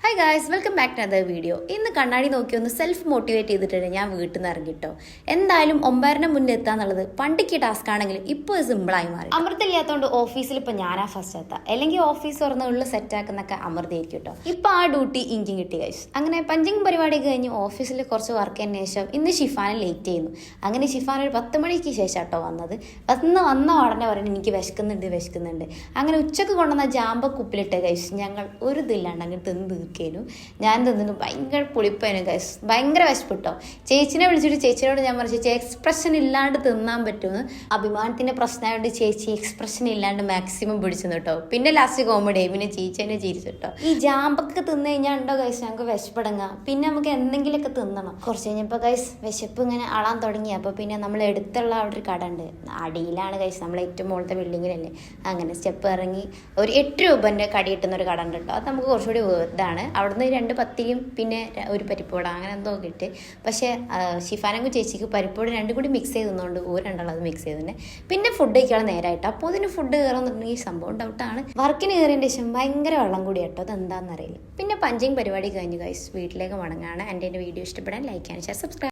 Hi guys, welcome back to other video. ഇന്ന് കണ്ണാടി നോക്കി ഒന്ന് സെൽഫ് മോട്ടിവേറ്റ് ചെയ്തിട്ടുണ്ട് ഞാൻ വീട്ടിൽ നിന്ന് ഇറങ്ങിട്ടോ. എന്തായാലും 9:30 മുന്നേ എത്താന്നുള്ളത് പണ്ടിക്ക് ടാസ്ക് ആണെങ്കിലും ഇപ്പോൾ സിമ്പിളായി മാറി. അമൃതയില്ലാത്തതുകൊണ്ട് ഓഫീസിൽ ഇപ്പം ഞാനാ ഫസ്റ്റ് എത്താം, അല്ലെങ്കിൽ ഓഫീസ് തുറന്ന് ഉള്ളിൽ സെറ്റാക്കുന്നൊക്കെ അമൃതയായിരിക്കും കേട്ടോ. ഇപ്പം ആ ഡ്യൂട്ടി ഇഞ്ചി കിട്ടി ഗൈസ്. അങ്ങനെ പഞ്ചിങ് പരിപാടി കഴിഞ്ഞ് ഓഫീസിൽ കുറച്ച് വർക്ക് ചെയ്യുന്ന ശേഷം ഇന്ന് ഷിഫാനെ ലേറ്റ് ചെയ്യുന്നു. അങ്ങനെ ഷിഫാൻ ഒരു 10 മണിക്ക് ശേഷം കേട്ടോ വന്നത്. വന്ന ഉടനെ പറഞ്ഞു എനിക്ക് വിശക്കുന്നുണ്ട്. അങ്ങനെ ഉച്ചക്ക് കൊണ്ടുവന്ന ജാമ്പൊക്കെ ഉപ്പിലിട്ട് ഗൈസ് ഞങ്ങൾ ഒരു ഇതില്ലാണ്ട് അങ്ങ് തിന്ന് ും ഞാൻ തിന്നു. ഭയങ്കര പുളിപ്പേനും ഗൈസ്, ഭയങ്കര വിശപ്പിട്ടോ. ചേച്ചിനെ വിളിച്ചിട്ട് ചേച്ചിയോട് ഞാൻ പറഞ്ഞു ചേച്ചി എക്സ്പ്രഷൻ ഇല്ലാണ്ട് തിന്നാൻ പറ്റുമെന്ന്. അഭിമാനത്തിന്റെ പ്രശ്നമായിട്ട് ചേച്ചി എക്സ്പ്രഷൻ ഇല്ലാണ്ട് മാക്സിമം പിടിച്ചു കേട്ടോ. പിന്നെ ലാസ്റ്റ് കോമഡി പിന്നെ ചേച്ചിനെ ചിരിച്ചിട്ടോ. ഈ ജാമ്പൊക്കെ തിന്നു കഴിഞ്ഞാൽ ഉണ്ടോ ഗൈസ് ഞങ്ങൾക്ക് വിശപ്പടങ്ങാം. പിന്നെ നമുക്ക് എന്തെങ്കിലുമൊക്കെ തിന്നണം. കുറച്ച് കഴിഞ്ഞപ്പോൾ ഗൈസ് വിശപ്പ് ഇങ്ങനെ ആളാൻ തുടങ്ങി. അപ്പോൾ പിന്നെ നമ്മൾ എടുത്തുള്ള അവിടെ ഒരു കട ഉണ്ട്, അടിയിലാണ് ഗൈസ്, നമ്മൾ ഏറ്റവും മുകളിലത്തെ ബിൽഡിങ്ങിലല്ലേ. അങ്ങനെ സ്റ്റെപ്പ് ഇറങ്ങി ഒരു 8 രൂപൻ്റെ കടി കിട്ടുന്ന ഒരു കട ഉണ്ട് കേട്ടോ. അത് നമുക്ക് കുറച്ചുകൂടി ഇതാണ്. അവിടുന്ന് 2 പത്തിരിയും പിന്നെ ഒരു പരിപ്പോട അങ്ങനെ എന്തോ കിട്ടി. പക്ഷേ ഷിഫാനക്കും ചേച്ചിക്ക് പരിപ്പോട് 2 കൂടി മിക്സ് ചെയ്തുകൊണ്ട് രണ്ടാളത് മിക്സ് ചെയ്തന്നെ. പിന്നെ ഫുഡ് കഴിക്കാനുള്ള നേരമായിട്ട് അപ്പോൾ ഇതിന് ഫുഡ് കയറുന്നുണ്ടെങ്കിൽ സംഭവം ഡൗട്ടാണ്. വർക്കിന് കയറിയതിൻ്റെ ശേഷം ഭയങ്കര വെള്ളം കൂടി കേട്ടോ, അതെന്താണെന്നറിയില്ല. പിന്നെ പഞ്ചിങ് പരിപാടി കഴിഞ്ഞു ഗൈസ് വീട്ടിലേക്ക് മടങ്ങാണ്. എൻ്റെ വീഡിയോ ഇഷ്ടപ്പെടാൻ ലൈക്ക് ചെയ്യാൻ സബ്സ്ക്രൈബ്